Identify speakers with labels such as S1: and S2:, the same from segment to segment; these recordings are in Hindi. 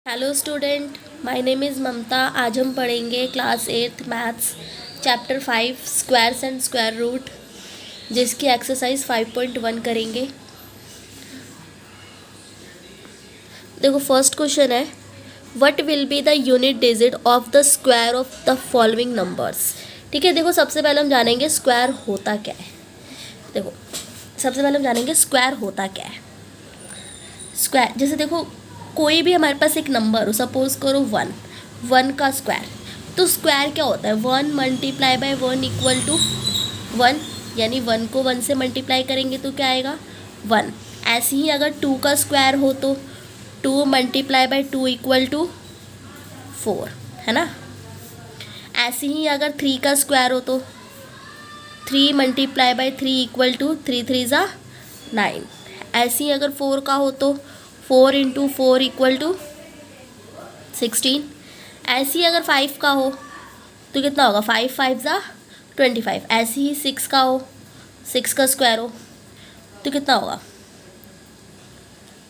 S1: Hello student, my name is Mamta. आज हम पढ़ेंगे class 8th maths chapter 5 squares and square root, जिसकी एक्सरसाइज 5.1 करेंगे। देखो, फर्स्ट क्वेश्चन है, what will be the unit digit of the square of the following numbers. ठीक है, देखो सबसे पहले हम जानेंगे स्क्वायर होता क्या है। देखो, सबसे पहले हम जानेंगे स्क्वायर होता क्या है। स्क्वायर जैसे देखो, कोई भी हमारे पास एक नंबर हो, सपोज करो 1 का स्क्वायर, तो स्क्वायर क्या होता है, 1 मल्टीप्लाई बाय 1 इक्वल टू 1, यानी 1 को 1 से मल्टीप्लाई करेंगे तो क्या आएगा 1। ऐसे ही अगर 2 का स्क्वायर हो तो 2 मल्टीप्लाई बाय 2 इक्वल टू 4, है ना। ऐसे ही अगर 3 का स्क्वायर हो तो 3 मल्टीप्लाई बाय 3 इक्वल टू 3 3 ज़ा 9। ऐसे ही अगर 4 का हो तो 4 इंटू 4 इक्वल टू 16। ऐसे ही अगर 5 का हो तो कितना होगा, 5 5 ज़ा 25। ऐसे ही 6 का हो, 6 का स्क्वायर हो तो कितना होगा,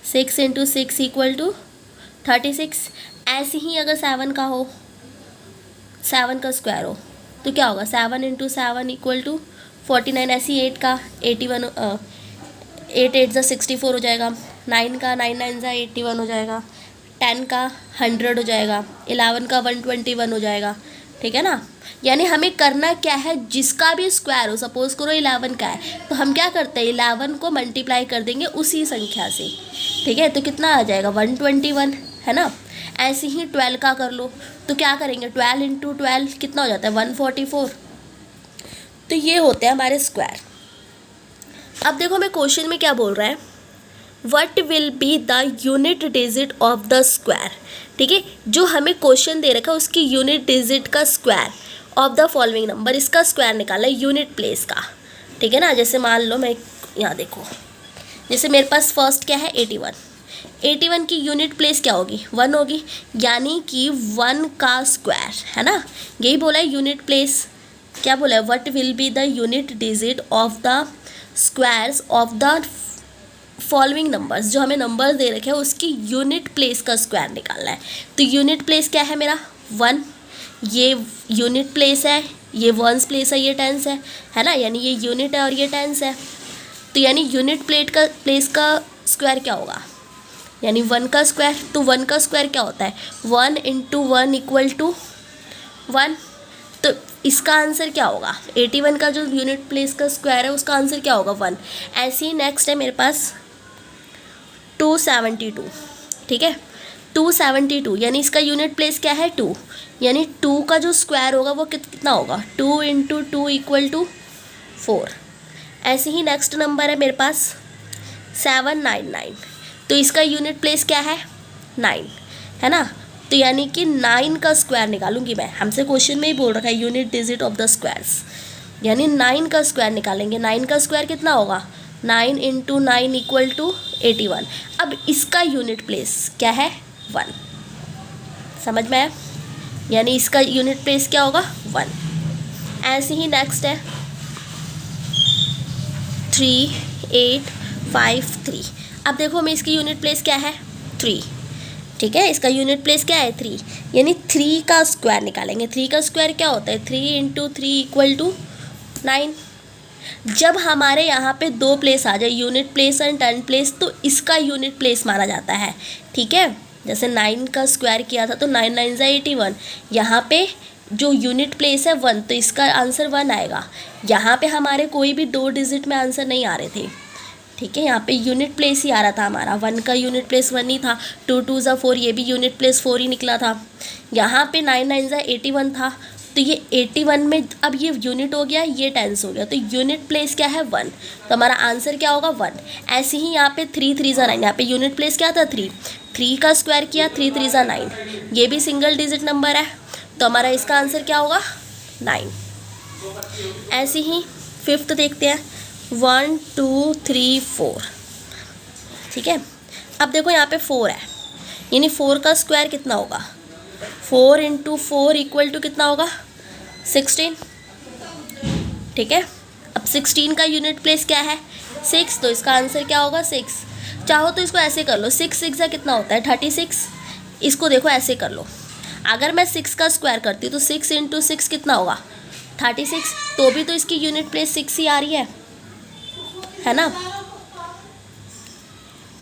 S1: 6 इंटू 6 इक्वल टू 36। ऐसे ही अगर 7 का हो, 7 का स्क्वायर हो तो क्या होगा, 7 इंटू 7 इक्वल टू 49। ऐसे ही 8 का 81, 8 8 ज़ा 64 हो जाएगा। 9 का 9 9 ज़ा 81 हो जाएगा। 10 का 100 हो जाएगा। 11 का 121 हो जाएगा। ठीक है ना। यानी हमें करना क्या है, जिसका भी स्क्वायर हो, सपोज करो 11 का है तो हम क्या करते हैं, 11 को मल्टीप्लाई कर देंगे उसी संख्या से। ठीक है, तो कितना आ जाएगा 121, है ना। ऐसे ही 12 का कर लो तो क्या करेंगे, 12 इंटू 12 कितना हो जाता है 144। तो ये होते हैं हमारे स्क्वायर। अब देखो हमें क्वेश्चन में क्या बोल रहा है, what will be the unit digit of the square. ठीक है, जो हमें क्वेश्चन दे रखा है उसकी यूनिट डिजिट का square of the following number, इसका स्क्वायर निकाला है यूनिट प्लेस का। ठीक है ना। जैसे मान लो मैं यहाँ देखो, जैसे मेरे पास फर्स्ट क्या है 81, 81 की यूनिट प्लेस क्या होगी 1 होगी, यानी कि 1 का स्क्वायर, है ना। यही बोला है यूनिट प्लेस। क्या बोला है, what will be the unit digit of the squares of the following numbers, जो हमें नंबर दे रखे हैं उसकी यूनिट प्लेस का स्क्वायर निकालना है। तो यूनिट प्लेस क्या है मेरा 1, ये यूनिट प्लेस है, ये वंस प्लेस है, ये टेंस है ना। यानी ये यूनिट है और ये टेंस है। तो यानी यूनिट प्लेस का स्क्वायर क्या होगा, यानी 1 का स्क्वायर। तो 1 का स्क्वायर क्या होता है, 1 इंटू 1 इक्वल टू 1। तो इसका आंसर क्या होगा, 81 का जो यूनिट प्लेस का स्क्वायर है उसका आंसर क्या होगा 1। ऐसे ही नेक्स्ट है मेरे पास 272। ठीक है, 272 यानी इसका यूनिट प्लेस क्या है 2, यानी 2 का जो स्क्वायर होगा वो कितना होगा, 2 इंटू 2 इक्वल टू 4। ऐसे ही नेक्स्ट नंबर है मेरे पास 799, तो इसका यूनिट प्लेस क्या है 9, है ना। तो यानी कि 9 का स्क्वायर निकालूंगी मैं, हमसे क्वेश्चन में ही बोल रखा है unit digit of the squares, यानी 9 का स्क्वायर निकालेंगे। 9 का स्क्वायर कितना होगा, 9 इंटू 9 इक्वल टू 81। अब इसका यूनिट प्लेस क्या है 1, समझ में आया, यानी इसका यूनिट प्लेस क्या होगा 1। ऐसे ही नेक्स्ट है 3853। अब देखो हमें इसकी यूनिट प्लेस क्या है 3। ठीक है, इसका यूनिट प्लेस क्या है 3, यानी 3 का स्क्वायर निकालेंगे। 3 का स्क्वायर क्या होता है, 3 इंटू 3 इक्वल टू 9। जब हमारे यहाँ पे 2 प्लेस आ जाए, unit place and turn place, तो इसका यूनिट प्लेस माना जाता है। ठीक है, जैसे 9 का स्क्वायर किया था तो 9 9 ज़ा 81, यहाँ पे जो यूनिट प्लेस है 1, तो इसका आंसर 1 आएगा। यहाँ पे हमारे कोई भी 2 डिजिट में आंसर नहीं आ रहे थे। ठीक है, यहाँ पे यूनिट प्लेस ही आ रहा था हमारा, 1 का यूनिट प्लेस 1 ही था। 2 2 ज़ा 4, ये भी यूनिट प्लेस 4 ही निकला था। यहाँ पे 9 9 ज़ा 81 था, तो ये 81 में अब ये यूनिट हो गया, ये टेंस हो गया, तो यूनिट प्लेस क्या है 1, तो हमारा आंसर क्या होगा 1। ऐसे ही यहाँ पे 3 3 ज़ा 9, यहाँ पे यूनिट प्लेस क्या था 3, 3 का स्क्वायर किया, 3 3 ज़ा 9, ये भी सिंगल डिजिट नंबर है, तो हमारा इसका आंसर क्या होगा 9। ऐसे ही फिफ्थ देखते हैं 1 2 3 4। ठीक है, अब देखो यहाँ पे 4 है, यानी 4 का स्क्वायर कितना होगा, 4 इंटू 4 इक्वल टू कितना होगा 16। ठीक है, अब 16 का यूनिट प्लेस क्या है 6, तो इसका आंसर क्या होगा 6। चाहो तो इसको ऐसे कर लो, 6 6 कितना होता है 36। इसको देखो ऐसे कर लो, अगर मैं 6 का स्क्वायर करती हूँ तो 6 इंटू 6 कितना होगा 36, तो भी तो इसकी यूनिट प्लेस 6 ही आ रही है ना।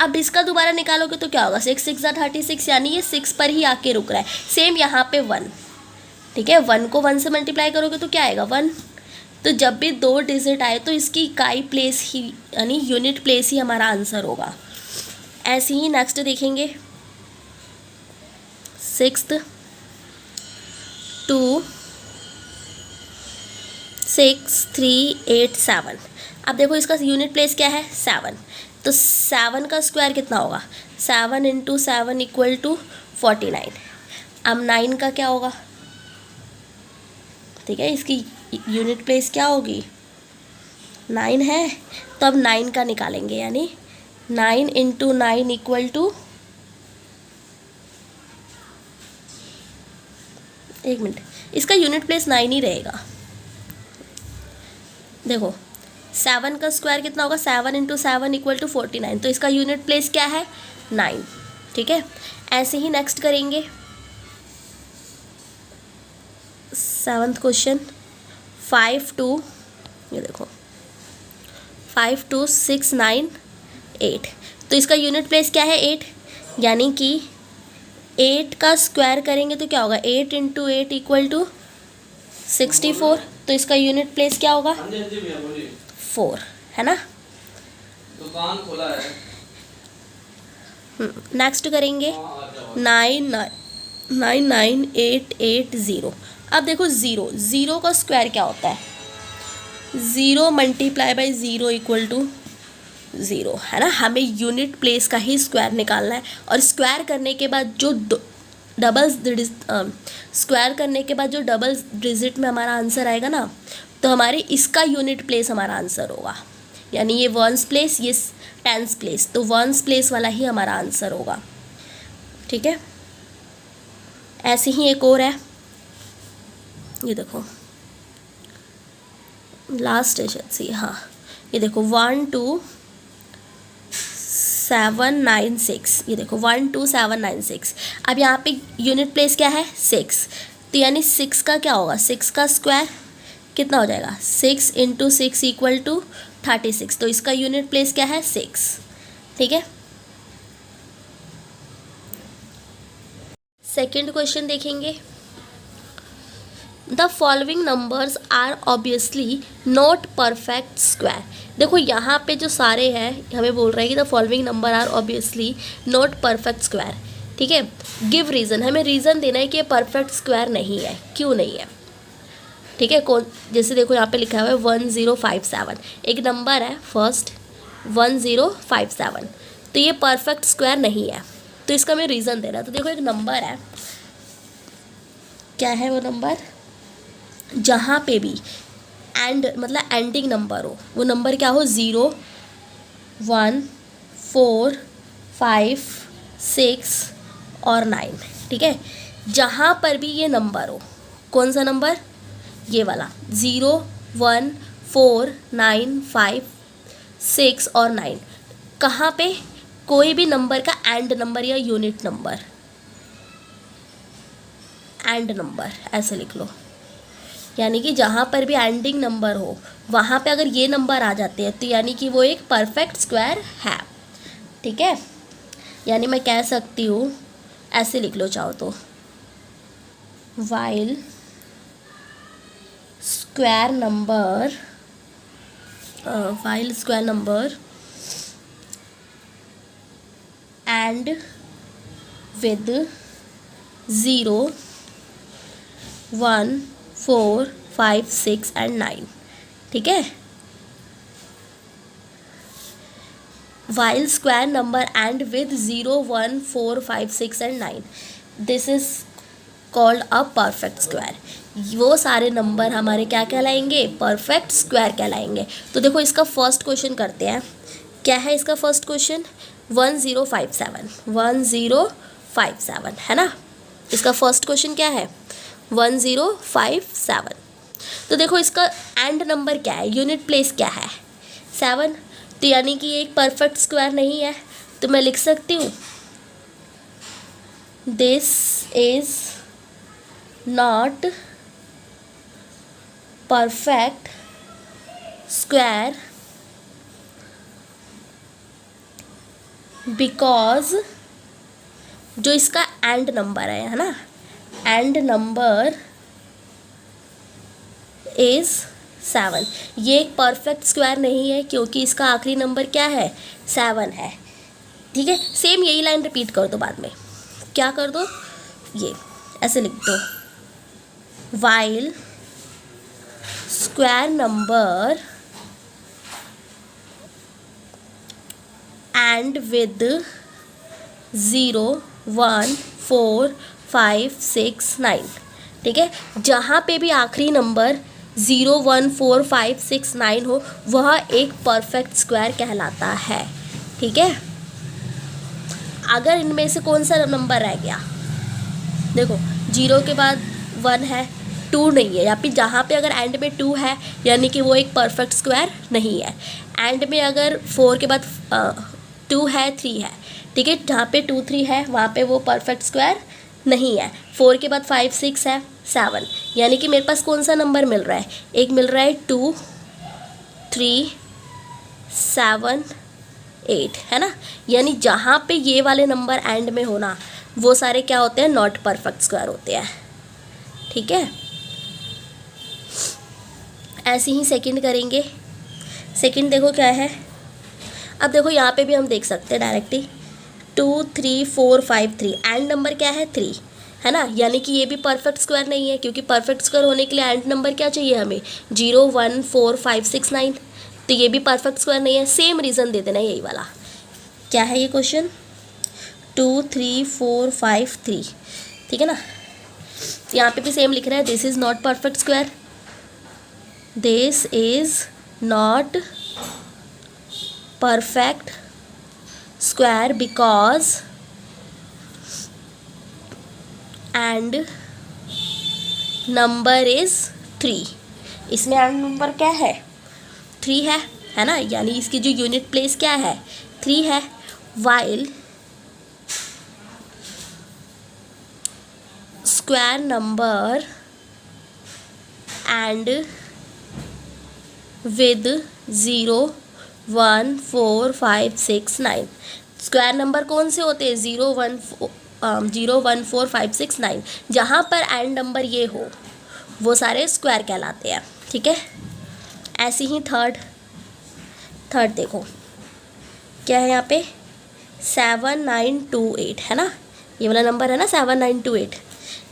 S1: अब इसका दोबारा निकालोगे तो क्या होगा, 6 6 36, यानी ये 6 पर ही आके रुक रहा है। सेम यहाँ पे 1, ठीक है, 1 को 1 से मल्टीप्लाई करोगे तो क्या आएगा 1। तो जब भी 2 डिजिट आए तो इसकी इकाई प्लेस ही यानी यूनिट प्लेस ही हमारा आंसर होगा। ऐसे ही नेक्स्ट देखेंगे 6th 2 6 3 8 7। अब देखो इसका यूनिट प्लेस क्या है 7, तो 7 का स्क्वायर कितना होगा 7 इंटू 7 इक्वल टू 49। अब 9 का क्या होगा, ठीक है, इसकी यूनिट प्लेस क्या होगी 9 है, तो अब 9 का निकालेंगे, यानी 9 इंटू 9 इक्वल टू, एक मिनट, इसका यूनिट प्लेस 9 ही रहेगा। देखो 7 का स्क्वायर कितना होगा 7 इंटू 7 इक्वल टू 49, तो इसका यूनिट प्लेस क्या है 9, ठीक है। ऐसे ही नेक्स्ट करेंगे 7th क्वेश्चन 5 2, ये देखो 5 2 6 9 8, तो इसका यूनिट प्लेस क्या है 8, यानी कि 8 का स्क्वायर करेंगे तो क्या होगा 8 इंटू 8 इक्वल टू 64, तो इसका यूनिट प्लेस क्या होगा 4, है ना।
S2: दुकान खोला है।
S1: नेक्स्ट करेंगे 9 9 9 8 8 0। अब देखो 0 का स्क्वायर क्या होता है 0 मल्टीप्लाई बाई 0 इक्वल टू 0, है ना। हमें यूनिट प्लेस का ही स्क्वायर निकालना है, और स्क्वायर करने के बाद जो स्क्वायर करने के बाद जो डबल डिजिट में हमारा आंसर आएगा ना, तो हमारे इसका यूनिट प्लेस हमारा आंसर होगा, यानी ये 1s प्लेस ये 10s प्लेस, तो 1s प्लेस वाला ही हमारा आंसर होगा, ठीक है। ऐसे ही एक और है, ये देखो लास्ट है शायद से, हाँ ये देखो 1 2 7 9 6, ये देखो 1 2 7 9 6। अब यहाँ पे यूनिट प्लेस क्या है 6, तो यानी 6 का क्या होगा 6 का स्क्वायर कितना हो जाएगा 6 इंटू 6 इक्वल टू 36, तो इसका यूनिट प्लेस क्या है 6, ठीक है। सेकेंड क्वेश्चन देखेंगे, the following numbers are obviously not perfect square. देखो यहाँ पे जो सारे हैं हमें बोल रहा है कि the following number are obviously not perfect square, ठीक है। गिव रीज़न, हमें रीज़न देना है कि ये परफेक्ट स्क्वायर नहीं है, क्यों नहीं है, ठीक है। कौन, जैसे देखो यहाँ पे लिखा हुआ है 1057, एक नंबर है फर्स्ट 1057, तो ये परफेक्ट स्क्वायर नहीं है, तो इसका हमें रीज़न देना है। तो देखो एक नंबर है, क्या है वो नंबर, जहाँ पे भी एंड मतलब एंडिंग नंबर हो, वो नंबर क्या हो 0 1 4 5 6 और 9, ठीक है। जहाँ पर भी ये नंबर हो, कौन सा नंबर, ये वाला 0 1 4 9 5 6 और 9, कहाँ पे कोई भी नंबर का एंड नंबर या यूनिट नंबर, एंड नंबर ऐसे लिख लो, यानी कि जहाँ पर भी एंडिंग नंबर हो वहाँ पे अगर ये नंबर आ जाते हैं तो यानी कि वो एक परफेक्ट स्क्वायर है, ठीक है। यानी मैं कह सकती हूँ, ऐसे लिख लो चाहो तो, while square number and with 0 1 4 5 6 and 9, ठीक है। While square number and with 0 1 4 5 6 and 9, this is called a perfect square. वो सारे नंबर हमारे क्या कहलाएंगे, परफेक्ट स्क्वायर कहलाएंगे। तो देखो इसका फर्स्ट क्वेश्चन करते हैं, क्या है इसका फर्स्ट क्वेश्चन 1057 है ना। इसका फर्स्ट क्वेश्चन क्या है 1057। तो देखो इसका एंड नंबर क्या है, यूनिट प्लेस क्या है 7, तो यानी कि ये एक परफेक्ट स्क्वायर नहीं है, तो मैं लिख सकती हूँ this is not perfect square because जो इसका एंड नंबर है ना, एंड नंबर इज 7, ये एक परफेक्ट स्क्वायर नहीं है क्योंकि इसका आखिरी नंबर क्या है, 7 है। ठीक है, सेम यही लाइन रिपीट कर दो बाद में, क्या कर दो, ये ऐसे लिख दो, while square number and with 0 1 4 5 6 9। ठीक है, जहाँ पे भी आखिरी नंबर 0 1 4 5 6 9 हो वह एक परफेक्ट स्क्वायर कहलाता है। ठीक है, अगर इनमें से कौन सा नंबर रह गया, देखो 0 के बाद 1 है, 2 नहीं है, या फिर जहाँ पे अगर एंड में 2 है यानी कि वो एक परफेक्ट स्क्वायर नहीं है। एंड में अगर 4 के बाद 2 है, 3 है, ठीक है, जहाँ पे 2 3 है वहाँ पे वो परफेक्ट स्क्वायर नहीं है। 4 के बाद 5 6 है, 7, यानी कि मेरे पास कौन सा नंबर मिल रहा है, एक मिल रहा है 2 3 7 8, है ना, यानी जहाँ पे ये वाले नंबर एंड में होना वो सारे क्या होते हैं, नॉट परफेक्ट स्क्वायर होते हैं। ठीक है, ऐसे ही सेकंड करेंगे। सेकंड देखो क्या है, अब देखो यहाँ पे भी हम देख सकते हैं डायरेक्टली 2 3 4 5 3, एंड नंबर क्या है 3, है ना, यानी कि ये भी परफेक्ट स्क्वायर नहीं है क्योंकि परफेक्ट स्क्वायर होने के लिए एंड नंबर क्या चाहिए हमें, 0 1 4 5 6 9, तो ये भी परफेक्ट स्क्वायर नहीं है। सेम रीज़न दे देना यही वाला, क्या है ये क्वेश्चन, 2 3 4 5 3, ठीक है ना, यहाँ पे भी सेम लिख रहा है, this is not perfect square, this is not perfect square because and number is 3, इसमें एंड नंबर क्या है, 3 है ना, यानी इसकी जो यूनिट प्लेस क्या है, 3 है। While square number and with 0 1 4 5 6 9, square number कौन से होते हैं, 0 1 4 5 6 9, जहाँ पर एंड नंबर ये हो वो सारे स्क्वायर कहलाते हैं। ठीक है, ऐसे ही थर्ड देखो क्या है यहाँ पे, 7 9 2 8, है ना, ये वाला नंबर है ना 7 9 2 8।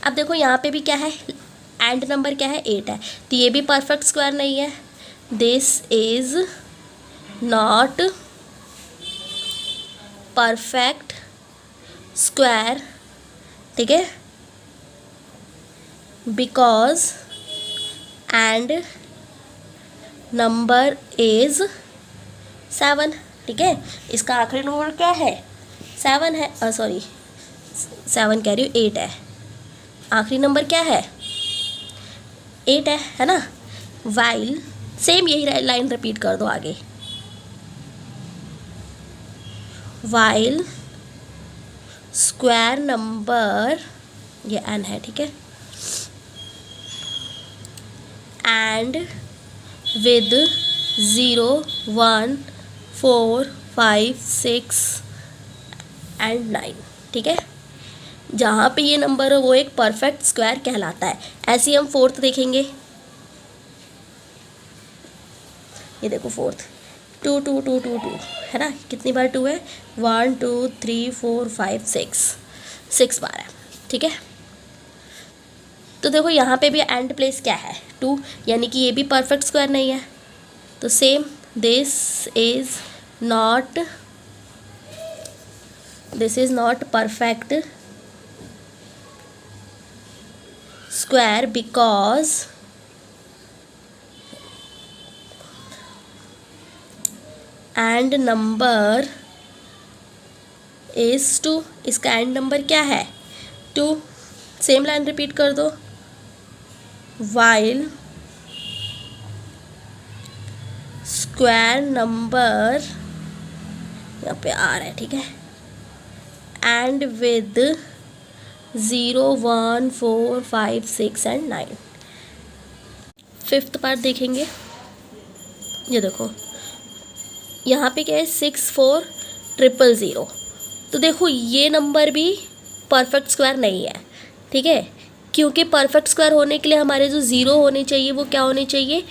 S1: अब देखो यहाँ पे भी क्या है, एंड नंबर क्या है, 8 है, तो ये भी परफेक्ट स्क्वायर नहीं है, this is not perfect square, ठीक है, बिकॉज एंड नंबर इज 7। ठीक है, इसका आखिरी नंबर क्या है, 7 है, सॉरी 7 कह रही हूँ, 8 है, आखिरी नंबर क्या है, 8 है ना। वाइल सेम यही लाइन रिपीट कर दो आगे, वाइल स्क्वायर नंबर, ये एन है, ठीक है, एंड विद 0 1 4 5 6 एंड 9, ठीक है, जहाँ पे ये नंबर हो वो एक परफेक्ट स्क्वायर कहलाता है। ऐसे ही हम फोर्थ देखेंगे, ये देखो फोर्थ 2 2 2 2 2, है ना, कितनी बार 2 है, 1 2 3 4 5 6 बार है। ठीक है, तो देखो यहाँ पे भी एंड प्लेस क्या है, 2, यानी कि ये भी परफेक्ट स्क्वायर नहीं है, तो same this is not perfect square because and number is 2, इसका एंड नंबर क्या है, 2। सेम लाइन रिपीट कर दो, वाइल स्क्वायर नंबर, यहाँ पे आ रहा है, ठीक है, and with 0 1 4 5 6 and 9। Fifth part देखेंगे। ये देखो यहाँ पे क्या है 6 4 0 0। तो देखो ये नंबर भी परफेक्ट स्क्वायर नहीं है, ठीक है, क्योंकि परफेक्ट स्क्वायर होने के लिए हमारे जो ज़ीरो होने चाहिए वो क्या होने चाहिए,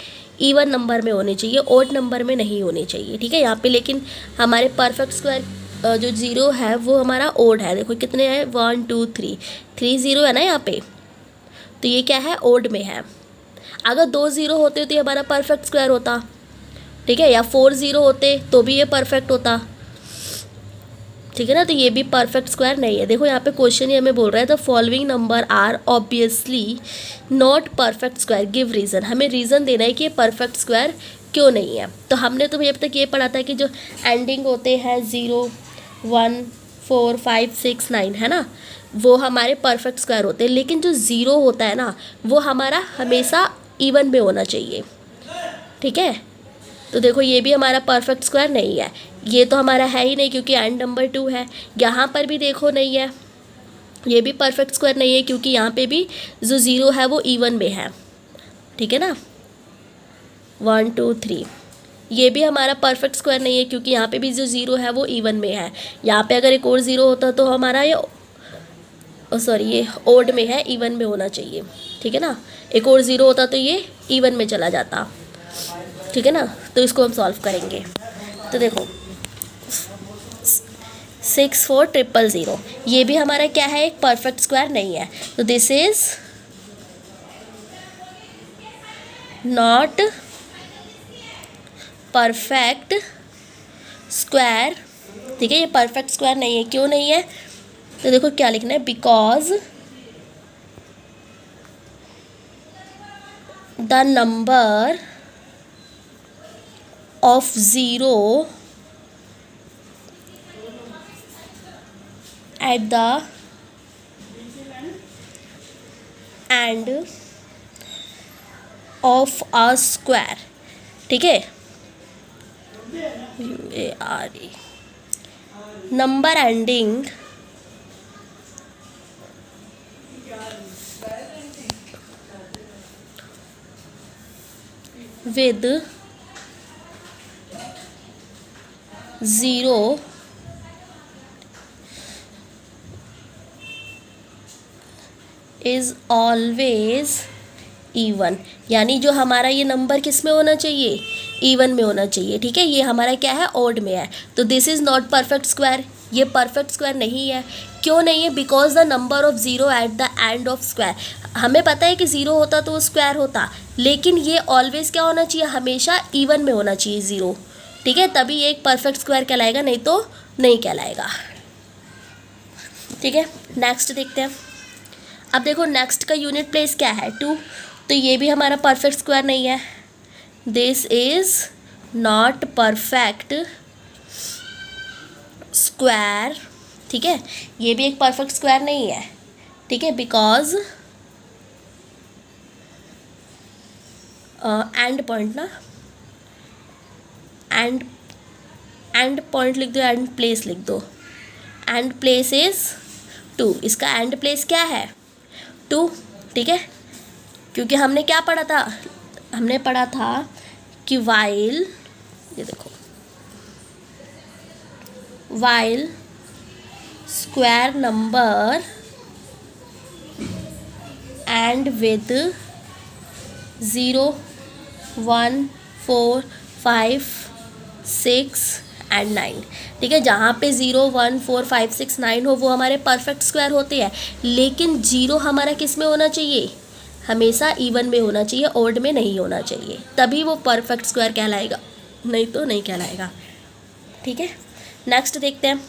S1: इवन नंबर में होने चाहिए, ओड नंबर में नहीं होने चाहिए, ठीक है। यहाँ पे लेकिन हमारे परफेक्ट स्क्वायर जो ज़ीरो है वो हमारा ओड है। देखो कितने हैं 1 2 3, 3 0 है ना यहाँ पे, तो ये क्या है ओड में है। अगर 2 0 होते तो ये हमारा परफेक्ट स्क्वायर होता, ठीक है, या 4 0 होते तो भी ये परफेक्ट होता, ठीक है ना। तो ये भी परफेक्ट स्क्वायर नहीं है। देखो यहाँ पे क्वेश्चन ही हमें बोल रहा है the following number are obviously not perfect square, give reason. हमें रीज़न देना है कि ये परफेक्ट स्क्वायर क्यों नहीं है। तो हमने तो अब तक ये पढ़ा था कि जो एंडिंग होते हैं 0 1 4 5 6 9 है ना, वो हमारे परफेक्ट स्क्वायर होते हैं, लेकिन जो ज़ीरो होता है ना वो हमारा हमेशा इवन में होना चाहिए, ठीक है। तो देखो ये भी हमारा परफेक्ट स्क्वायर नहीं है, ये तो हमारा है ही नहीं क्योंकि एंड नंबर 2 है। यहाँ पर भी देखो नहीं है, ये भी परफेक्ट स्क्वायर नहीं है क्योंकि यहाँ पे भी जो ज़ीरो है वो इवन में है, ठीक है ना। 1 2 3 ये भी हमारा परफेक्ट स्क्वायर नहीं है क्योंकि यहाँ पे भी जो ज़ीरो है वो इवन में है। यहाँ पे अगर एक और ज़ीरो होता तो हमारा ये ये ओड में है, इवन में होना चाहिए, ठीक है ना। एक और ज़ीरो होता तो ये इवन में चला जाता, ठीक है ना। तो इसको हम सॉल्व करेंगे। तो देखो 6 4 0 0 ये भी हमारा क्या है, एक परफेक्ट स्क्वायर नहीं है। तो this is not perfect square, ठीक है, ये परफेक्ट स्क्वायर नहीं है। क्यों नहीं है, तो देखो क्या लिखना है, because the number of zero at the end of a square, ठीक है, UARE, number ending with zero is always even, यानी जो हमारा ये नंबर किस में होना चाहिए, इवन में होना चाहिए, ठीक है। ये हमारा क्या है, ओड में है। तो this is not perfect square, ये परफेक्ट स्क्वायर नहीं है। क्यों नहीं है, because the number of zero at the end of square. हमें पता है कि ज़ीरो होता तो वो स्क्वायर होता, लेकिन ये ऑलवेज क्या होना चाहिए, हमेशा इवन में होना चाहिए ज़ीरो, ठीक है, तभी ये एक परफेक्ट स्क्वायर कहलाएगा, नहीं तो नहीं कहलाएगा, ठीक है। नेक्स्ट देखते हैं। अब देखो नेक्स्ट का यूनिट प्लेस क्या है 2, तो ये भी हमारा परफेक्ट स्क्वायर नहीं है। This is not perfect square, ठीक है, ये भी एक परफेक्ट स्क्वायर नहीं है, ठीक है, बिकॉज एंड पॉइंट ना, एंड पॉइंट लिख दो, एंड प्लेस लिख दो, एंड प्लेस इज 2, इसका एंड प्लेस क्या है 2, ठीक है, क्योंकि हमने क्या पढ़ा था, हमने पढ़ा था कि वाइल, ये देखो, while square number and with 0 1 4 5 6 and 9, ठीक है, जहाँ पे 0 1 4 5 6 9 हो वो हमारे परफेक्ट स्क्वायर होते हैं, लेकिन जीरो हमारा किस में होना चाहिए, हमेशा इवन में होना चाहिए, ओड में नहीं होना चाहिए, तभी वो परफेक्ट स्क्वायर कहलाएगा, नहीं तो नहीं कहलाएगा, ठीक है। नेक्स्ट देखते हैं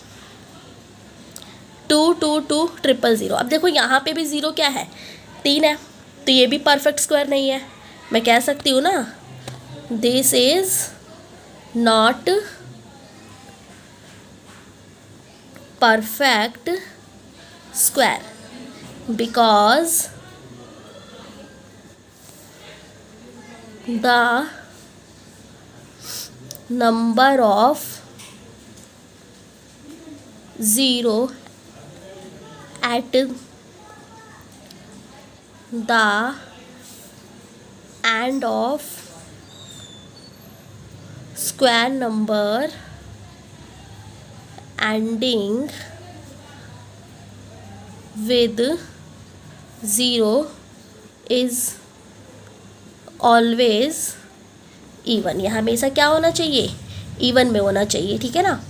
S1: 2 2 2 0 0। अब देखो यहाँ पे भी ज़ीरो क्या है 3 है, तो ये भी परफेक्ट स्क्वायर नहीं है। मैं कह सकती हूँ ना, this is not perfect square because the number of zero at the and of square number ending with 0 is always even। यह हमेशा क्या होना चाहिए, इवन में होना चाहिए, ठीक है ना।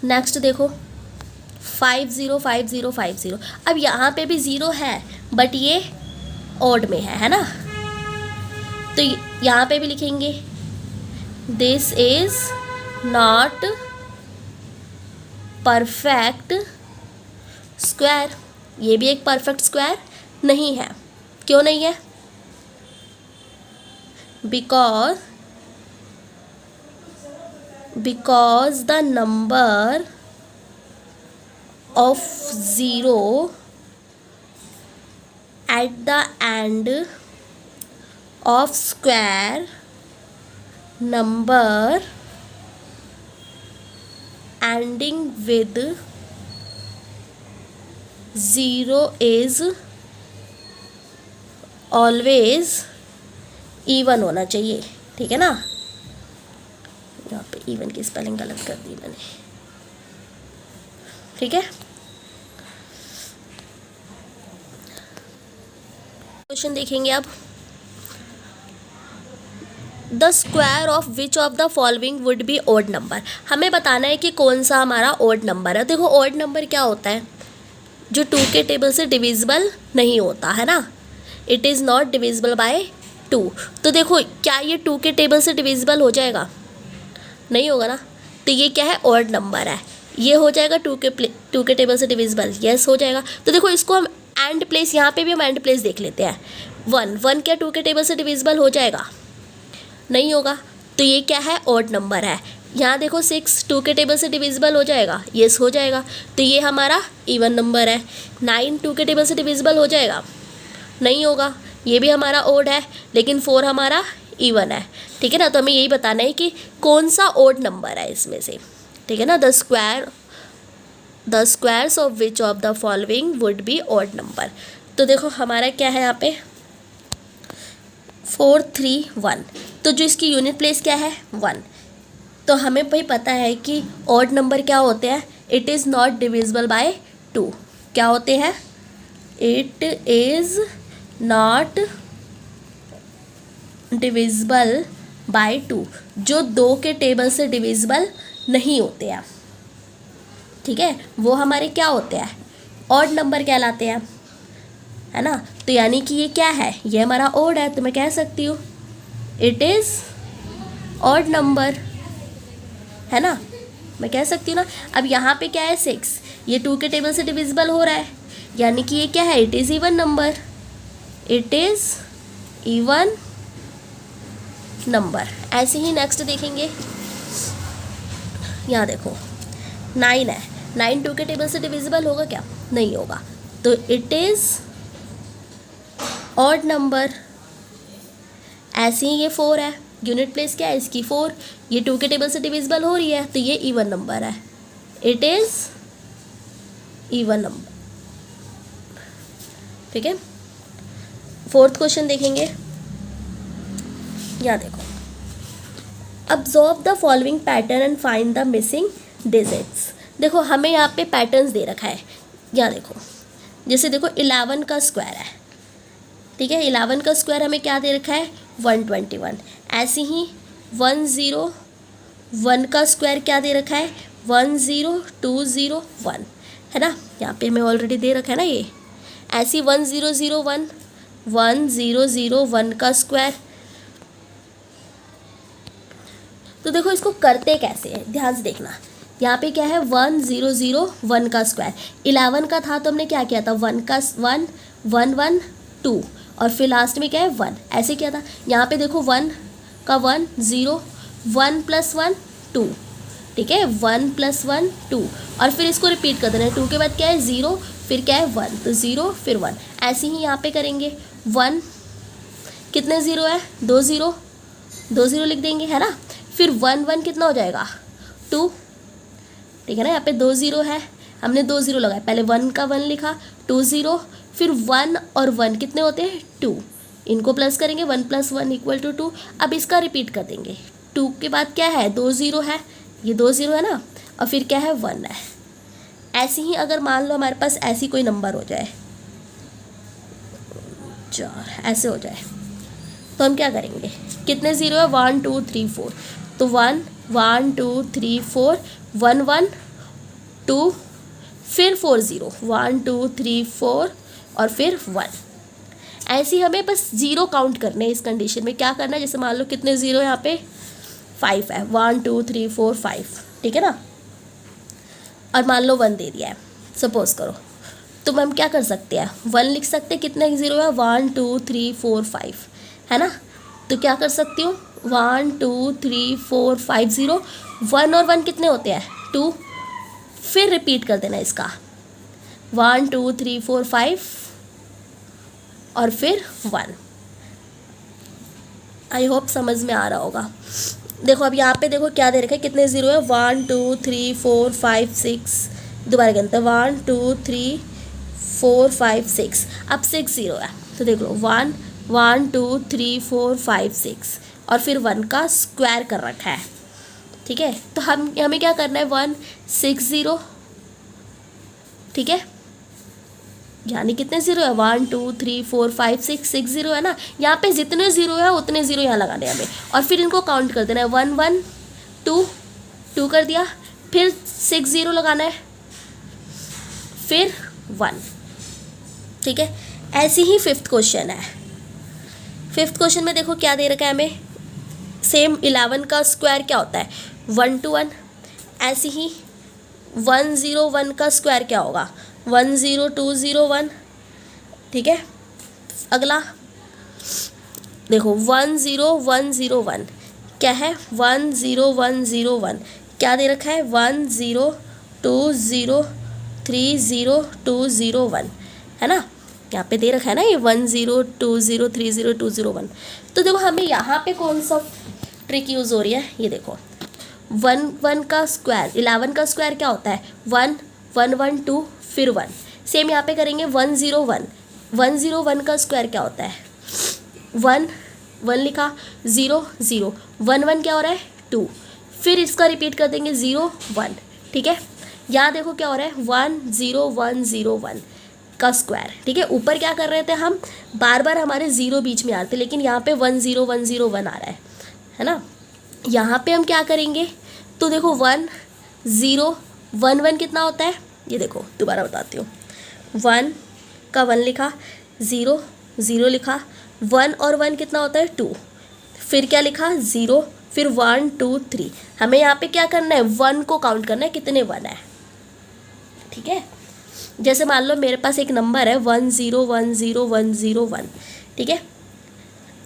S1: नेक्स्ट देखो 505050। अब यहाँ पे भी 0 है बट ये ऑड में है ना, तो यहाँ पे भी लिखेंगे this is not perfect square. ये भी एक परफेक्ट स्क्वायर नहीं है। क्यों नहीं है? Because the number of 0 at the end of square number ending with 0 is always even होना चाहिए, ठीक है ना। यहाँ पे even की स्पेलिंग गलत कर दी मैंने, ठीक है। क्वेश्चन देखेंगे अब। The square of which of the following would be odd number. हमें बताना है कि कौन सा हमारा ओड नंबर है। देखो ओड नंबर क्या होता है, जो 2 के टेबल से डिविजिबल नहीं होता है ना, it is not divisible by 2। तो देखो क्या ये 2 के टेबल से डिविजिबल हो जाएगा? नहीं होगा ना, तो ये क्या है, ओड नंबर है। ये हो जाएगा 2 के टेबल से डिविजिबल, यस हो जाएगा। तो देखो इसको हम एंड प्लेस, यहाँ पे भी हम एंड प्लेस देख लेते हैं। 1 क्या 2 के टेबल से डिविजिबल हो जाएगा? नहीं होगा, तो ये क्या है, ऑड नंबर है। यहाँ देखो 6 2 के टेबल से डिविजिबल हो जाएगा, यस हो जाएगा, तो ये हमारा इवन नंबर है। 9 2 के टेबल से डिविजिबल हो जाएगा? नहीं होगा, ये भी हमारा ऑड है, लेकिन 4 हमारा इवन है, ठीक है ना। तो हमें यही बताना है कि कौन सा ऑड नंबर है इसमें से, ठीक है ना। The squares of which of the following would be odd number. तो देखो हमारा क्या है यहाँ पे 4 3 1, तो जो इसकी यूनिट प्लेस क्या है 1। तो हमें भाई पता है कि ऑड नंबर क्या होते हैं, it is not divisible by 2। क्या होते हैं? It is not divisible by 2, जो 2 के टेबल से डिविजिबल नहीं होते हैं, ठीक है, वो हमारे क्या होते हैं, ऑड नंबर कहलाते हैं, है ना। तो यानी कि ये क्या है, ये हमारा ऑड है, तो मैं कह सकती हूँ इट इज़ ऑड नंबर, है ना, मैं कह सकती हूँ ना। अब यहाँ पे क्या है 6, ये 2 के टेबल से डिविजिबल हो रहा है, यानी कि ये क्या है, it is even number, it is even number. ऐसे ही नेक्स्ट देखेंगे, यहाँ देखो 9 है, 9 2 के टेबल से डिविजिबल होगा क्या? नहीं होगा, तो इट इज़ ऑड नंबर। ऐसे ही ये 4 है, यूनिट प्लेस क्या है इसकी 4, ये 2 के टेबल से डिविजिबल हो रही है, तो ये इवन नंबर है, इट इज़ इवन नंबर, ठीक है। 4th क्वेश्चन देखेंगे, यहाँ देखो observe the following pattern and find the missing digits. देखो हमें यहाँ पे पैटर्न्स दे रखा है, यहाँ देखो जैसे देखो 11 का स्क्वायर है, ठीक है, 11 का स्क्वायर हमें क्या दे रखा है 121। ऐसे ही 101 का स्क्वायर क्या दे रखा है 10201, है ना, यहाँ पे हमें ऑलरेडी दे रखा है ना ये। ऐसी 1001 का स्क्वायर। तो देखो इसको करते कैसे हैं, ध्यान से देखना। यहाँ पे क्या है 1001 का स्क्वायर, 11 का था तो हमने क्या किया था 1 का 1 1 1 2 और फिर लास्ट में क्या है 1, ऐसे किया था। यहाँ पे देखो 1 का 1 0 1 + 1 2, ठीक है, 1 + 1 2 और फिर इसको रिपीट कर देना है। 2 के बाद क्या है 0, फिर क्या है 1, तो 0 फिर 1। ऐसे ही यहाँ पे करेंगे 1, कितने 0 है 2 0 लिख देंगे, है ना। फिर 1 1 कितना हो जाएगा 2, ठीक है ना, यहाँ पे 2 0 है। हमने 2 ज़ीरो लगाए, पहले 1 का 1 लिखा, 2 ज़ीरो, फिर 1 और 1 कितने होते हैं 2, इनको प्लस करेंगे, 1 + 1 = 2। अब इसका रिपीट कर देंगे, 2 के बाद क्या है 2 ज़ीरो है, ये 2 ज़ीरो है ना, और फिर क्या है 1 है। ऐसे ही अगर मान लो हमारे पास ऐसी कोई नंबर हो जाए 4, ऐसे हो जाए, तो हम क्या करेंगे, कितने ज़ीरो है 1 2 3 4, तो 1 1 2 3 4, 1 1 2, फिर 4 ज़ीरो, 1 2 3 4 और फिर 1। ऐसे ही हमें बस ज़ीरो काउंट करने हैं। इस कंडीशन में क्या करना है, जैसे मान लो कितने ज़ीरो यहाँ पे 5 है, 1 2 3 4 5, ठीक है ना, और मान लो 1 दे दिया है सपोज करो, तो हम क्या कर सकते हैं 1 लिख सकते हैं, कितने ज़ीरो है 1 2 3 4 5, है ना, तो क्या कर सकती हूँ 1 2 3 4 5 ज़ीरो, 1 और 1 कितने होते हैं 2, फिर रिपीट कर देना इसका 1 2 3 4 5 और फिर 1। आई होप समझ में आ रहा होगा। देखो अब यहाँ पे देखो क्या दे रखा है, कितने ज़ीरो है 1 2 3 4 5 6, दोबारा गिनते हैं 1 2 3 4 5 6, अब 6 ज़ीरो है, तो देख लो 1 1 2 3 4 5 6 और फिर 1 का स्क्वायर कर रखा है, ठीक है। तो हमें क्या करना है 1 6 ज़ीरो, ठीक है, यानी कितने ज़ीरो है 1 2 3 4 5 6, 6 ज़ीरो है ना, यहाँ पे जितने ज़ीरो है उतने ज़ीरो यहाँ लगाने हैं हमें, और फिर इनको काउंट कर देना है 1 1 2 2 कर दिया, फिर 6 ज़ीरो लगाना है, फिर 1, ठीक है। ऐसे ही 5th क्वेश्चन है। 5th क्वेश्चन में देखो क्या दे रखा है हमें, सेम 11 का स्क्वायर क्या होता है 1 to 1, ऐसे ही 1 0 1 का स्क्वायर क्या होगा 1 0 2 0 1, ठीक है। अगला देखो 1 0 1 0 1 क्या है 1 0 1 0 1, क्या दे रखा है 1 0 2 0 3 0 2 0 1, है ना, यहाँ पे दे रखा है ना ये 1 0 2 0 3 0 2 0 1। तो देखो हमें यहाँ पे कौन सा ट्रिक यूज़ हो रही है, ये देखो 1 1 का स्क्वायर 11 का स्क्वायर क्या होता है 1 1 1 2 फिर 1, सेम यहाँ पे करेंगे 1 0 1 1 0 1 का स्क्वायर क्या होता है 1 1 लिखा 0 0 1 1 क्या हो रहा है 2, फिर इसका रिपीट कर देंगे 0 1, ठीक है। यहाँ देखो क्या हो रहा है 1 0 1 0 1 का स्क्वायर, ठीक है। ऊपर क्या कर रहे थे हम, बार बार हमारे ज़ीरो बीच में आ रहे थे, लेकिन यहाँ पे 1 0 1 0 1 आ रहा है ना। यहाँ पे हम क्या करेंगे, तो देखो 1 0 1 1 कितना होता है, ये देखो दोबारा बताती हूँ, 1 का 1 लिखा 0 0 लिखा, 1 और 1 कितना होता है 2, फिर क्या लिखा 0, फिर 1 2 3, हमें यहाँ पे क्या करना है 1 को काउंट करना है कितने 1 है, ठीक है। जैसे मान लो मेरे पास एक नंबर है 1 0 1 0 1 0 1, ठीक है।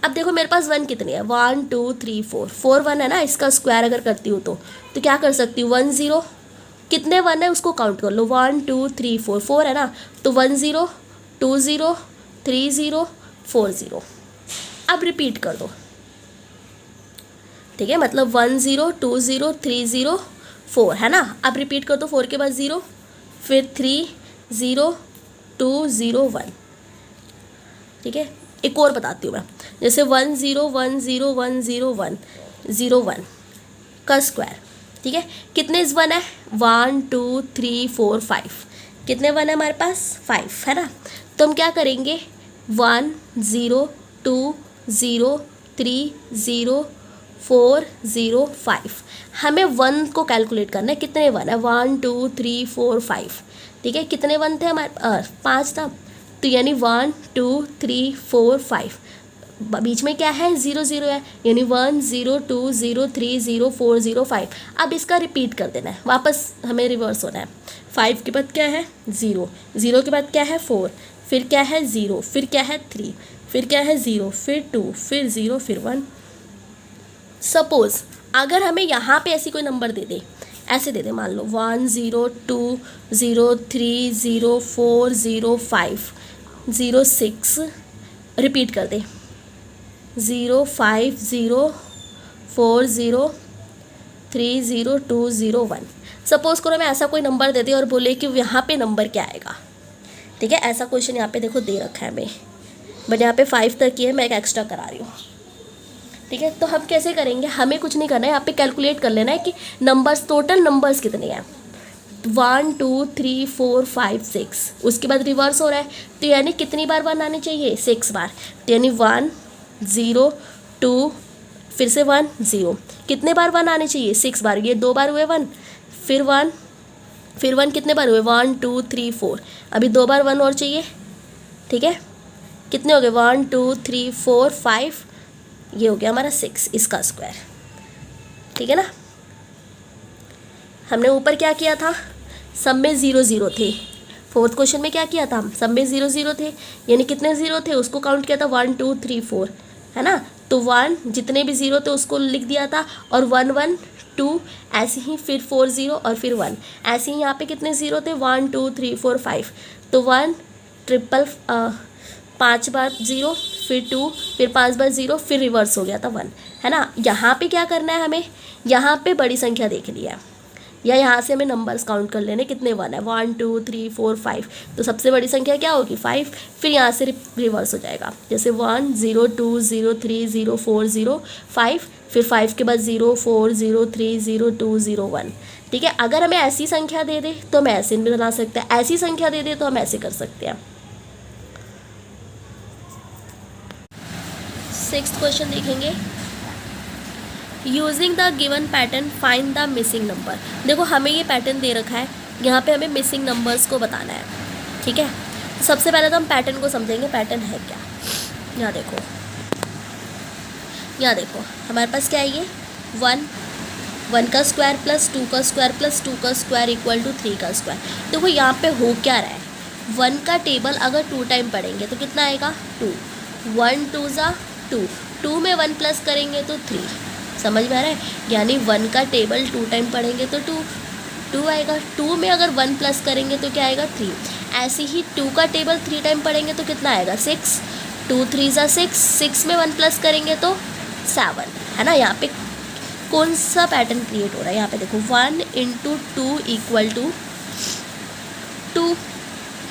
S1: अब देखो मेरे पास 1 कितनी है 1 2 3 4 4 1 है ना, इसका स्क्वायर अगर करती हूँ तो क्या कर सकती हूँ 1 0, कितने 1 है उसको काउंट कर लो 1 2 3 4 4 है ना, तो 1 0 2 0 3 0 4 0, अब रिपीट कर दो, ठीक है, मतलब 1 0 2 0 3 0 4 है ना, अब रिपीट कर दो 4 के बाद 0, फिर 3 0 2 0 1, ठीक है। एक और बताती हूँ मैं, जैसे 1 0 1 0 1 0 1 0 1 का स्क्वायर, ठीक है, कितने 1 है 1 2 3 4 5, कितने 1 है हमारे पास 5, है ना। तो हम क्या करेंगे 1 0 2 0 3 0 4 0 5, हमें 1 को कैलकुलेट करना है, कितने 1 है 1 2 3 4 5, ठीक है। कितने 1 थे हमारे 5 था, तो यानी 1 2 3 4 5, बीच में क्या है 0 0 है, यानी 1 0 2 0 3 0 4 0 5। अब इसका रिपीट कर देना है, वापस हमें रिवर्स होना है, 5 के बाद क्या है 0, 0 के बाद क्या है 4, फिर क्या है 0, फिर क्या है 3, फिर क्या है 0, फिर 2, फिर 0, फिर 1। सपोज़ अगर हमें यहाँ पे ऐसी कोई नंबर दे दे, ऐसे दे दे, मान लो 1 0 2 0 3 0 4 0 5 0 6, रिपीट कर दे 0 5 0 4 0 3 0 2 0 1। सपोज करो मैं ऐसा कोई नंबर दे दे और बोले कि यहाँ पे नंबर क्या आएगा, ठीक है। ऐसा क्वेश्चन यहाँ पे देखो दे रखा है हमें, बट यहाँ पे 5 तक ही है, मैं एक एक्स्ट्रा करा रही हूँ, ठीक है। तो हम कैसे करेंगे, हमें कुछ नहीं करना है, यहाँ पे कैलकुलेट कर लेना है कि नंबर्स, टोटल नंबर्स कितने हैं। 1 2 3 4 5 6, उसके बाद रिवर्स हो रहा है, तो यानी कितनी बार 1 आनी चाहिए, 6 बार। तो यानी 1 0 2 फिर से 1 0, कितने बार 1 आने चाहिए, 6 बार। ये 2 बार हुए 1, फिर 1, फिर 1 कितने बार हुए, 1 2 3 4, अभी 2 बार 1 और चाहिए, ठीक है। कितने हो गए, 1 2 3 4 5, ये हो गया हमारा 6, इसका स्क्वायर, ठीक है ना। हमने ऊपर क्या किया था, सब में 0 0 थे। फोर्थ क्वेश्चन में क्या किया था, हम सब में 0 0 थे, यानी कितने 0 थे उसको काउंट किया था, 1 2 3 4, है ना। तो 1 जितने भी 0 थे उसको लिख दिया था, और 1 1 2 ऐसे ही, फिर 4 0 और फिर 1, ऐसे ही यहाँ पे कितने 0 थे, 1 2 3 4 5, तो 1 ट्रिपल 5 बार 0, फिर 2, फिर 5 बार 0, फिर रिवर्स हो गया था 1, है ना। यहाँ पे क्या करना है हमें, यहाँ पे बड़ी संख्या देख लिया है, या यहाँ से हमें नंबर्स काउंट कर लेने कितने 1 है, 1 2 3 4 5, तो सबसे बड़ी संख्या क्या होगी 5, फिर यहाँ से रिवर्स हो जाएगा, जैसे 1 0 2 0 3 0 4 0 5, फिर 5 के बाद 0 4 0 3 0 2 0 1, ठीक है। अगर हमें ऐसी संख्या दे दे तो हम ऐसे भी बना सकते हैं, ऐसी संख्या दे दे तो हम ऐसे कर सकते हैं। 6th क्वेश्चन देखेंगे, using the given pattern find the missing number. देखो हमें ये पैटर्न दे रखा है, यहाँ पे हमें मिसिंग नंबर्स को बताना है, ठीक है। तो सबसे पहले तो हम पैटर्न को समझेंगे, पैटर्न है क्या। यहाँ देखो, यहाँ देखो हमारे पास क्या है, ये 1 का स्क्वायर प्लस 2 का स्क्वायर प्लस 2 का स्क्वायर इक्वल टू 3 का स्क्वायर। देखो यहाँ पे हो क्या रहा है, 1 का टेबल अगर 2 टाइम पढ़ेंगे तो कितना आएगा 2, 1 2 ज़ा 2, 2 में 1 प्लस करेंगे तो 3, समझ में आ रहा है। यानी 1 का टेबल 2 टाइम पढ़ेंगे तो 2 आएगा, 2 में अगर 1 प्लस करेंगे तो क्या आएगा 3। ऐसे ही 2 का टेबल 3 टाइम पढ़ेंगे तो कितना आएगा 6, 2 3 ज़ा 6, 6 में 1 प्लस करेंगे तो 7, है ना। यहाँ पे कौन सा पैटर्न क्रिएट हो रहा है, यहाँ पे देखो 1 × 2 इक्वल टू 2,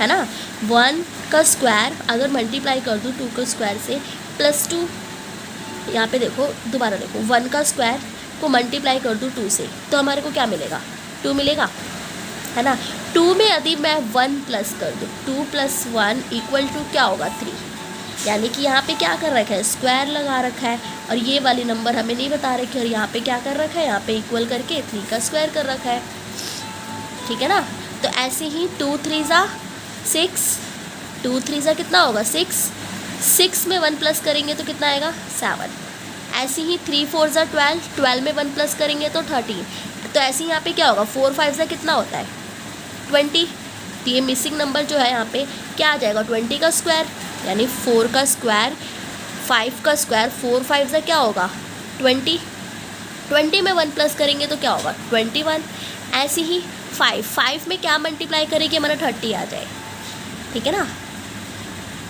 S1: है ना। 1 का स्क्वायर अगर मल्टीप्लाई कर दूँ 2 के स्क्वायर से प्लस 2, यहाँ पे देखो दोबारा देखो 1 का स्क्वायर को मल्टीप्लाई कर दूँ 2 से तो हमारे को क्या मिलेगा 2 मिलेगा, है ना। 2 में यदि मैं 1 प्लस कर दूँ 2 + 1 इक्वल टू क्या होगा 3, यानी कि यहाँ पे क्या कर रखा है स्क्वायर लगा रखा है, और ये वाली नंबर हमें नहीं बता रखी, और यहाँ पे क्या कर रखा है, यहाँ पे इक्वल करके 3 का स्क्वायर कर रखा है, ठीक है ना। तो ऐसे ही 2 3 ज़ा 6, 2 3 ज़ा कितना होगा 6, 6 में 1 प्लस करेंगे तो कितना आएगा 7। ऐसे ही 3 4 ज़ा 12, 12 में 1 प्लस करेंगे तो 13। तो ऐसे ही यहाँ पे क्या होगा 4 5 ज़ा कितना होता है 20। तो ये मिसिंग नंबर जो है यहाँ पे क्या आ जाएगा 20 का स्क्वायर, यानी 4 का स्क्वायर 5 का स्क्वायर 4 5 ज़ा क्या होगा 20, 20 में 1 प्लस करेंगे तो क्या होगा 21। ऐसे ही 5 में क्या मल्टीप्लाई करेंगे हमारा 30 आ जाए, ठीक है ना।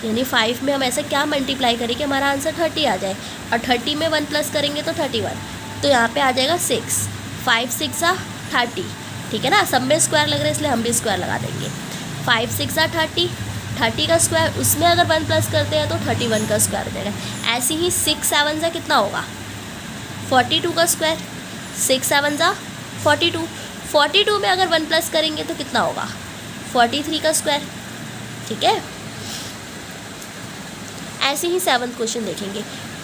S1: यानी 5 में हम ऐसा क्या मल्टीप्लाई करेंगे हमारा आंसर 30 आ जाए, और 30 में 1 प्लस करेंगे तो 31, तो यहाँ पे आ जाएगा 6, 5 6 ज़ा 30, ठीक है ना। सब में स्क्वायर लग रहा है इसलिए हम भी स्क्वायर लगा देंगे। 5 6 ज़ा 30, 30 का स्क्वायर उसमें अगर 1 प्लस करते हैं तो 31 का स्क्वायर हो जाएगा। ऐसे ही 6 7 ज़ा कितना होगा 42 का स्क्वायर, 6 7 ज़ा 42, 42 में अगर 1 प्लस करेंगे तो कितना होगा 43 का स्क्वायर, ठीक है। ऐसे ही 7th क्वेश्चन देखेंगे।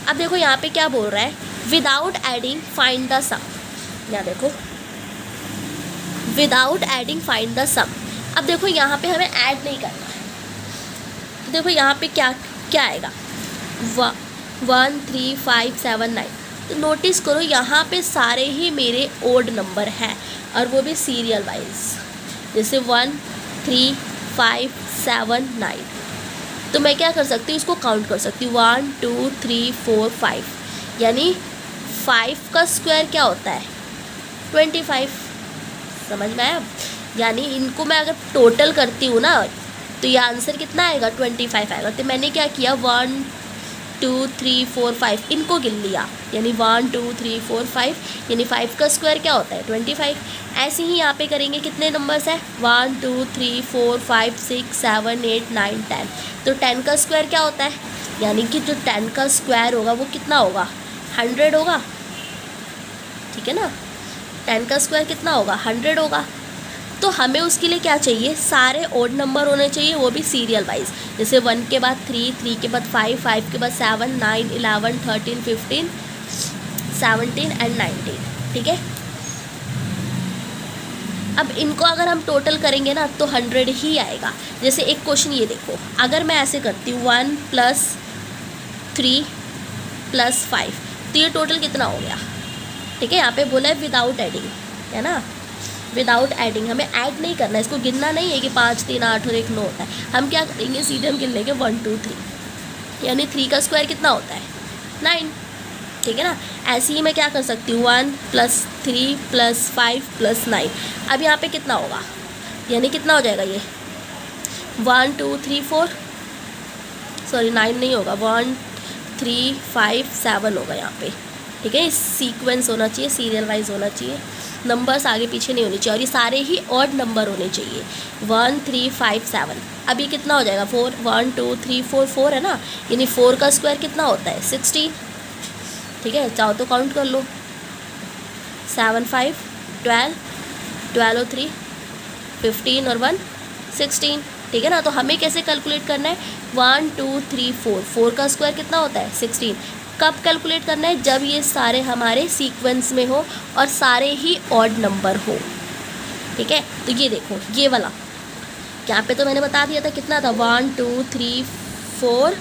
S1: अब देखो यहाँ पे क्या बोल रहा है, विदाउट एडिंग फाइंड द सम। यहाँ देखो विदाउट एडिंग फाइंड द सम। अब देखो यहाँ पे हमें ऐड नहीं करना है, तो देखो यहाँ पे क्या क्या आएगा 1 3 5 7 9। तो नोटिस करो यहाँ पे सारे ही मेरे ओड नंबर हैं, और वो भी सीरियल वाइज, जैसे 1 3 5 7 9। तो मैं क्या कर सकती हूँ इसको काउंट कर सकती हूँ 1 2 3 4 5, यानी 5 का स्क्वायर क्या होता है 25, समझ में आया। यानी इनको मैं अगर टोटल करती हूँ ना तो ये आंसर कितना आएगा 25 आएगा। तो मैंने क्या किया 1 2 3 4 5 इनको गिन लिया, यानी 1 2 3 4 5, यानी 5 का स्क्वायर क्या होता है 25। ऐसे ही यहाँ पे करेंगे, कितने नंबर्स है 1 2 3 4 5 6 7 8 9 10। तो 10 का स्क्वायर क्या होता है, यानी कि जो 10 का स्क्वायर होगा वो कितना होगा 100 होगा, ठीक है ना। 10 का स्क्वायर कितना होगा 100 होगा। तो हमें उसके लिए क्या चाहिए, सारे ओड नंबर होने चाहिए, वो भी सीरियल वाइज। जैसे 1 के बाद 3, 3 के बाद 5, 5 के बाद 7, 9, 11, 13, 15, 17 एंड 19, ठीक है। अब इनको अगर हम टोटल करेंगे ना तो 100 ही आएगा। जैसे एक क्वेश्चन ये देखो, अगर मैं ऐसे करती हूँ 1 + 3 + 5, तो ये टोटल कितना हो गया, ठीक है। यहाँ पे बोला है विदाउट एडिंग, है ना, विदाउट एडिंग। हमें ऐड नहीं करना है, इसको गिनना नहीं है कि 5 3 8 और 1 9 होता है। हम क्या करेंगे, सीधे हम गिन लेंगे 1 2 3, यानी 3 का स्क्वायर कितना होता है 9, ठीक है ना। ऐसे ही मैं क्या कर सकती हूँ 1 + 3 + 5 + 9। अब यहाँ पे कितना होगा, यानी कितना हो जाएगा ये 1 2 3 4, सॉरी 9 नहीं होगा, 1 3 5 7 होगा यहाँ पे, ठीक है। सीक्वेंस होना चाहिए, सीरियल वाइज होना चाहिए, नंबर्स आगे पीछे नहीं होने चाहिए, और ये सारे ही ऑड नंबर होने चाहिए। 1 3 5 7, अभी कितना हो जाएगा 4, 1 2 3 4, 4 है ना, यानी 4 का स्क्वायर कितना होता है 16, ठीक है। चाहो तो काउंट कर लो, 7 5 12, 12 और 3 15 और 1 16, ठीक है ना। तो हमें कैसे कैलकुलेट करना है 1 2 3 4, 4 का स्क्वायर कितना होता है 16। कब कैलकुलेट करना है, जब ये सारे हमारे सीक्वेंस में हो और सारे ही ऑड नंबर हो, ठीक है। तो ये देखो ये वाला यहाँ पे तो मैंने बता दिया था कितना था 1 2 3 4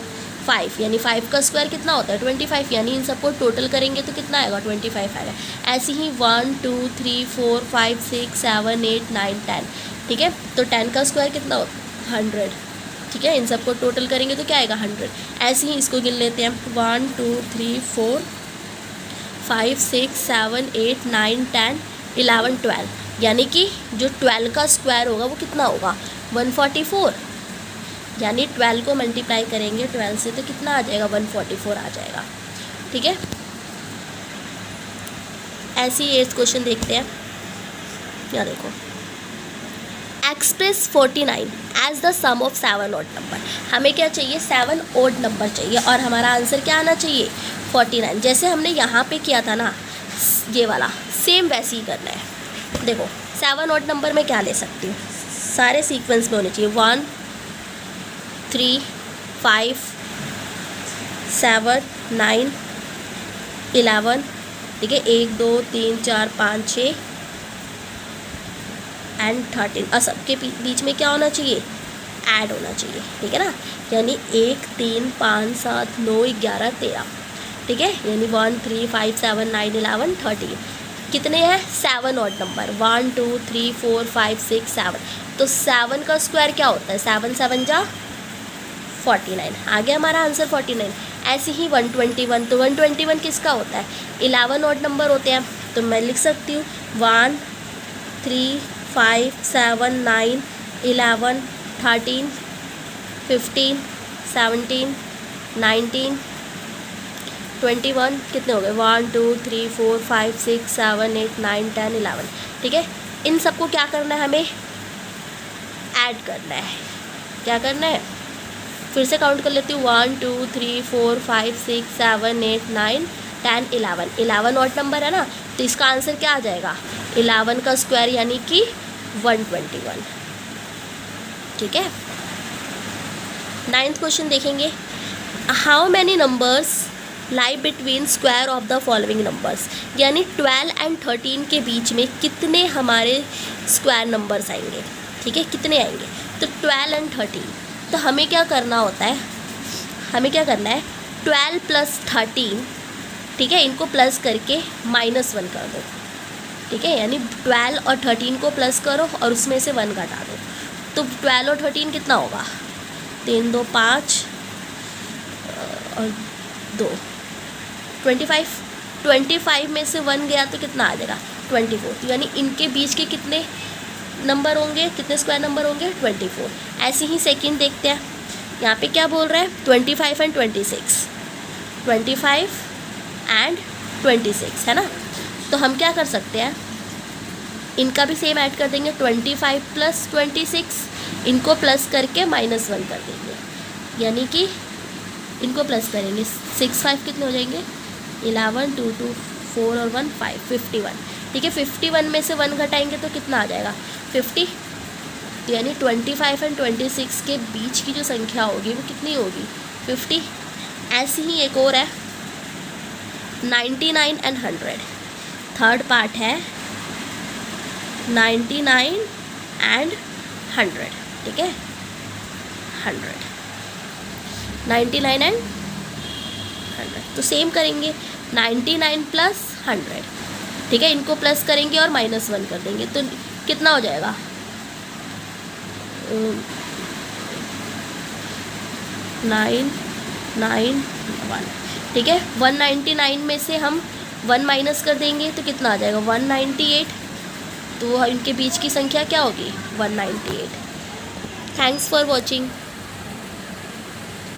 S1: 5, यानी 5 का स्क्वायर कितना होता है 25, यानी इन सबको टोटल करेंगे तो कितना आएगा 25 आएगा। ऐसे ही 1 2 3 4 5 6 7 8 9 10, ठीक है। तो 10 का स्क्वायर कितना होता है 100, ठीक है। इन सबको टोटल करेंगे तो क्या आएगा 100। ऐसे ही इसको गिन लेते हैं 1 2 3 4 5 6 7 8 9 10 11 12, यानी कि जो 12 का स्क्वायर होगा वो कितना होगा 144, यानी 12 को मल्टीप्लाई करेंगे 12 से तो कितना आ जाएगा 144 आ जाएगा, ठीक है। ऐसे ही 8th क्वेश्चन देखते हैं। यहाँ देखो, express 49 as the sum of 7 odd number. हमें क्या चाहिए 7 ऑड नंबर चाहिए और हमारा आंसर क्या आना चाहिए 49। जैसे हमने यहाँ पे किया था ना ये वाला, सेम वैसे ही करना है। देखो 7 ऑड नंबर में क्या ले सकती हूँ, सारे सीक्वेंस में होने चाहिए 1 3 5 7 9 11, ठीक है। 1 2 3 4 5 6 एंड 13, और सबके बीच में क्या होना चाहिए ऐड होना चाहिए, ठीक है ना। यानी 1 3 5 7 9 11 13, ठीक है। यानी 1 3 5 7 9 11 13, कितने हैं 7 ऑड नंबर 1 2 3 4 5 6 7। तो 7 का स्क्वायर क्या होता है 7 7 जा 49, आ गया हमारा आंसर 49। ऐसे ही 121, तो 121 किसका होता है 11 ऑड नंबर होते हैं। तो मैं लिख सकती हूँ 1 3 5 7 9 11 13 15 17 19 21, कितने हो गए 1 2 3 4 5 6 7 8 9 10 11, ठीक है। इन सबको क्या करना है हमें ऐड करना है। क्या करना है फिर से काउंट कर लेती हूँ 1 2 3 4 5 6 7 8 9 10 11, 11 ऑड नंबर है ना, तो इसका आंसर क्या आ जाएगा 11 का स्क्वायर यानी कि 121, ठीक है। 9th क्वेश्चन देखेंगे, how many numbers lie between square of the following numbers. यानी 12 एंड 13 के बीच में कितने हमारे स्क्वायर नंबर्स आएंगे, ठीक है, कितने आएंगे। तो 12 एंड 13, तो हमें क्या करना होता है, हमें क्या करना है 12 + 13, ठीक है, इनको प्लस करके -1 कर दो, ठीक है। यानी 12 और 13 को प्लस करो और उसमें से 1 घटा दो, तो 12 और 13 कितना होगा 3 2 5 और 2 25 में से 1 गया तो कितना आ जाएगा 24। तो यानी इनके बीच के कितने नंबर होंगे, कितने स्क्वायर नंबर होंगे 24। ऐसे ही सेकंड देखते हैं, यहाँ पे क्या बोल रहा है 25 एंड 26, 25 एंड 26 है ना। तो हम क्या कर सकते हैं इनका भी सेम ऐड कर देंगे 25 प्लस 26, इनको प्लस करके -1 कर देंगे, यानी कि इनको प्लस करेंगे 6 5 कितने हो जाएंगे 11 2 2 4 और 1 5 51। ठीक है, 51 में से 1 घटाएंगे तो कितना आ जाएगा 50। तो यानी 25 एंड 26 के बीच की जो संख्या होगी वो कितनी होगी 50। ऐसे ही एक और है 99 एंड 100। थर्ड पार्ट है 99 एंड 100। ठीक है, 100 99 एंड 100 तो सेम करेंगे 99 प्लस 100। ठीक है, इनको प्लस करेंगे और -1 कर देंगे तो कितना हो जाएगा 991। ठीक है, 199 में से हम 1 माइनस कर देंगे तो कितना आ जाएगा 198। तो इनके बीच की संख्या क्या होगी 198। Thanks for watching.